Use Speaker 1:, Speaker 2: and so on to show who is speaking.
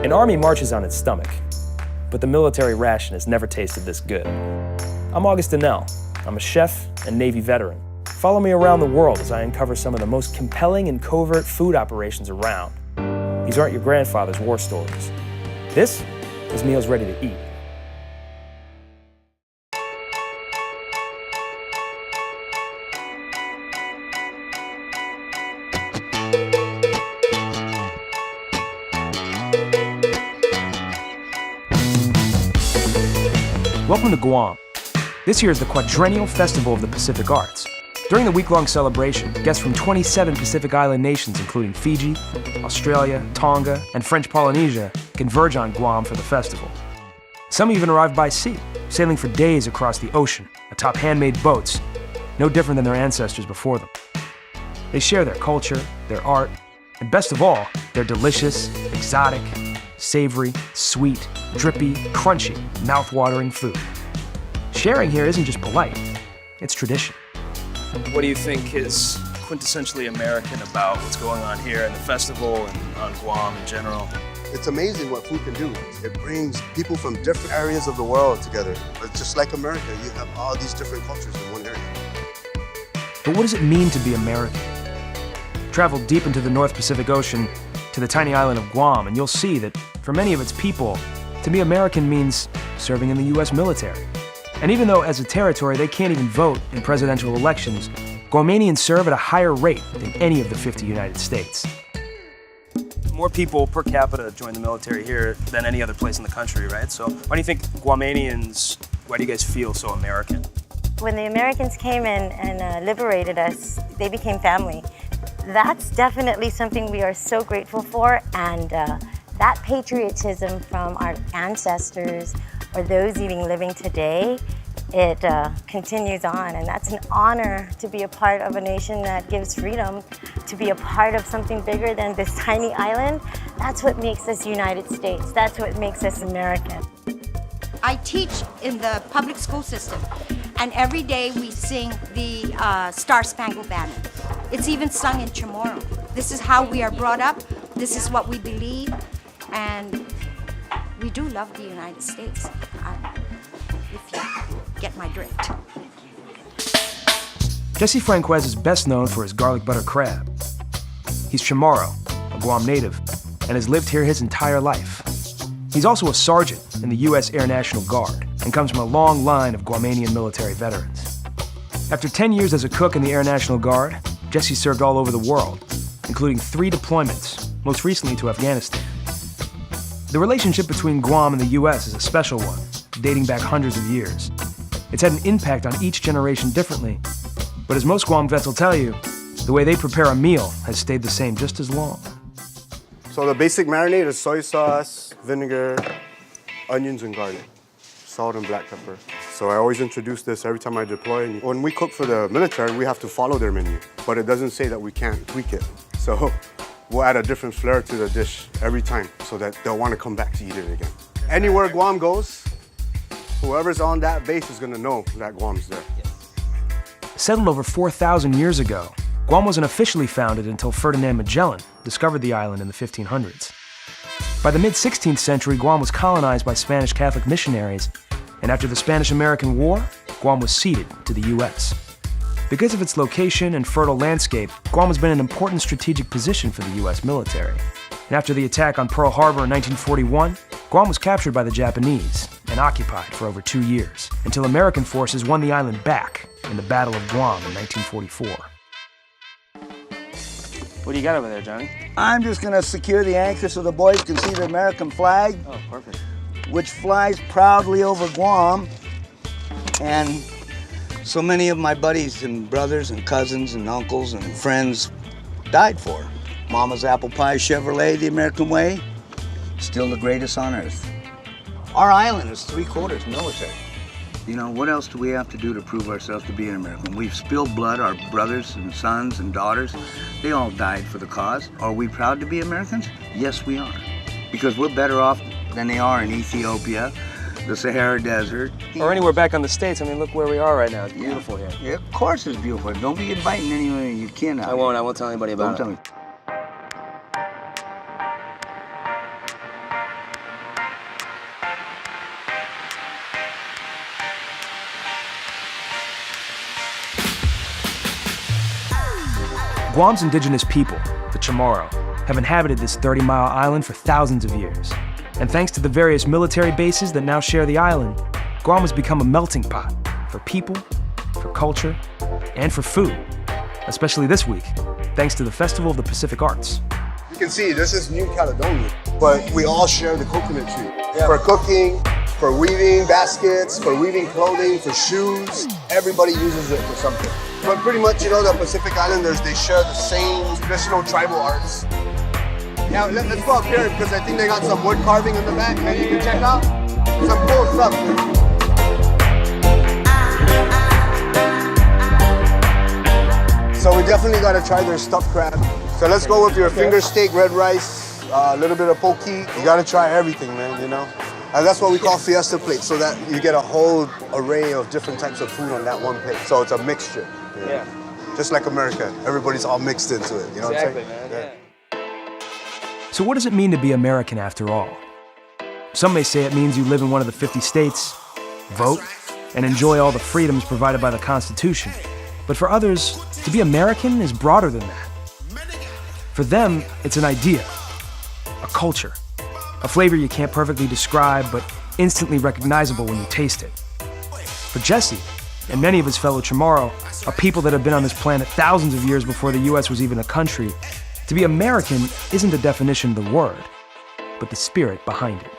Speaker 1: An army marches on its stomach, but the military ration has never tasted this good. I'm August Dannehl. I'm a chef and Navy veteran. Follow me around the world as I uncover some of the most compelling and covert food operations around. These aren't your grandfather's war stories. This is Meals Ready to Eat. Welcome to Guam. This year is the quadrennial Festival of the Pacific Arts. During the week-long celebration, guests from 27 Pacific Island nations, including Fiji, Australia, Tonga, and French Polynesia, converge on Guam for the festival. Some even arrive by sea, sailing for days across the ocean, atop handmade boats, no different than their ancestors before them. They share their culture, their art, and best of all, their delicious, exotic, savory, sweet, drippy, crunchy, mouth-watering food. Sharing here isn't just polite, it's tradition. What do you think is quintessentially American about what's going on here in the festival and on Guam in general?
Speaker 2: It's amazing what food can do. It brings people from different areas of the world together. It's just like America, you have all these different cultures in one area.
Speaker 1: But what does it mean to be American? Travel deep into the North Pacific Ocean to the tiny island of Guam, and you'll see that for many of its people, to be American means serving in the U.S. military. And even though as a territory they can't even vote in presidential elections, Guamanians serve at a higher rate than any of the 50 United States. More people per capita join the military here than any other place in the country, right? So why do you think Guamanians, why do you guys feel so American?
Speaker 3: When the Americans came in and liberated us, they became family. That's definitely something we are so grateful for, and that patriotism from our ancestors or those even living today, it continues on, and that's an honor to be a part of a nation that gives freedom, to be a part of something bigger than this tiny island. That's what makes us United States. That's what makes us American.
Speaker 4: I teach in the public school system, and every day we sing the Star Spangled Banner. It's even sung in Chamorro. This is how we are brought up, this is what we believe, and we do love the United States, if you get my drift.
Speaker 1: Jesse Franquez is best known for his garlic butter crab. He's Chamorro, a Guam native, and has lived here his entire life. He's also a sergeant in the U.S. Air National Guard and comes from a long line of Guamanian military veterans. After 10 years as a cook in the Air National Guard, Jesse served all over the world, including 3 deployments, most recently to Afghanistan. The relationship between Guam and the U.S. is a special one, dating back hundreds of years. It's had an impact on each generation differently, but as most Guam vets will tell you, the way they prepare a meal has stayed the same just as long.
Speaker 2: So the basic marinade is soy sauce, vinegar, onions, and garlic, salt and black pepper. So I always introduce this every time I deploy. When we cook for the military, we have to follow their menu, but it doesn't say that we can't tweak it. So we'll add a different flair to the dish every time so that they'll want to come back to eat it again. Anywhere Guam goes, whoever's on that base is going to know that Guam's there.
Speaker 1: Settled over 4,000 years ago, Guam wasn't officially founded until Ferdinand Magellan discovered the island in the 1500s. By the mid-16th century, Guam was colonized by Spanish Catholic missionaries, and after the Spanish-American War, Guam was ceded to the U.S. Because of its location and fertile landscape, Guam has been an important strategic position for the U.S. military. And after the attack on Pearl Harbor in 1941, Guam was captured by the Japanese and occupied for over 2 years, until American forces won the island back in the Battle of Guam in 1944. What do you got over there, Johnny?
Speaker 5: I'm just gonna secure the anchor so the boys can see the American flag.
Speaker 1: Oh, perfect.
Speaker 5: Which flies proudly over Guam. And so many of my buddies and brothers and cousins and uncles and friends died for. Mama's apple pie Chevrolet, the American way, still the greatest on earth. Our island is 3/4 military. You know, what else do we have to do to prove ourselves to be an American? We've spilled blood, our brothers and sons and daughters, they all died for the cause. Are we proud to be Americans? Yes, we are. Because we're better off than they are in Ethiopia, the Sahara Desert.
Speaker 1: Or anywhere back on the States. I mean, look where we are right now. It's beautiful here.
Speaker 5: Yeah, of course it's beautiful. Don't be inviting anywhere you can.
Speaker 1: I won't tell anybody about it.
Speaker 5: Don't tell me.
Speaker 1: Guam's indigenous people, the Chamorro, have inhabited this 30-mile island for thousands of years. And thanks to the various military bases that now share the island, Guam has become a melting pot for people, for culture, and for food. Especially this week, thanks to the Festival of the Pacific Arts.
Speaker 2: You can see this is New Caledonia, but we all share the coconut tree. For cooking, for weaving baskets, for weaving clothing, for shoes, everybody uses it for something. But pretty much, you know, the Pacific Islanders, they share the same traditional tribal arts. Now, let's go up here because I think they got some wood carving in the back that you can check out. Some cool stuff. So we definitely got to try their stuffed crab. So let's go with your finger steak, red rice, a little bit of poke. You got to try everything, man, you know? And that's what we call fiesta plate, so that you get a whole array of different types of food on that one plate. So it's a mixture. You know? Yeah. Just like America, everybody's all mixed into it, you know
Speaker 1: exactly,
Speaker 2: what I'm saying?
Speaker 1: Man, yeah. So what does it mean to be American after all? Some may say it means you live in one of the 50 states, vote, and enjoy all the freedoms provided by the Constitution. But for others, to be American is broader than that. For them, it's an idea, a culture, a flavor you can't perfectly describe, but instantly recognizable when you taste it. For Jesse, and many of his fellow Chamorro, a people that have been on this planet thousands of years before the US was even a country, to be American isn't the definition of the word, but the spirit behind it.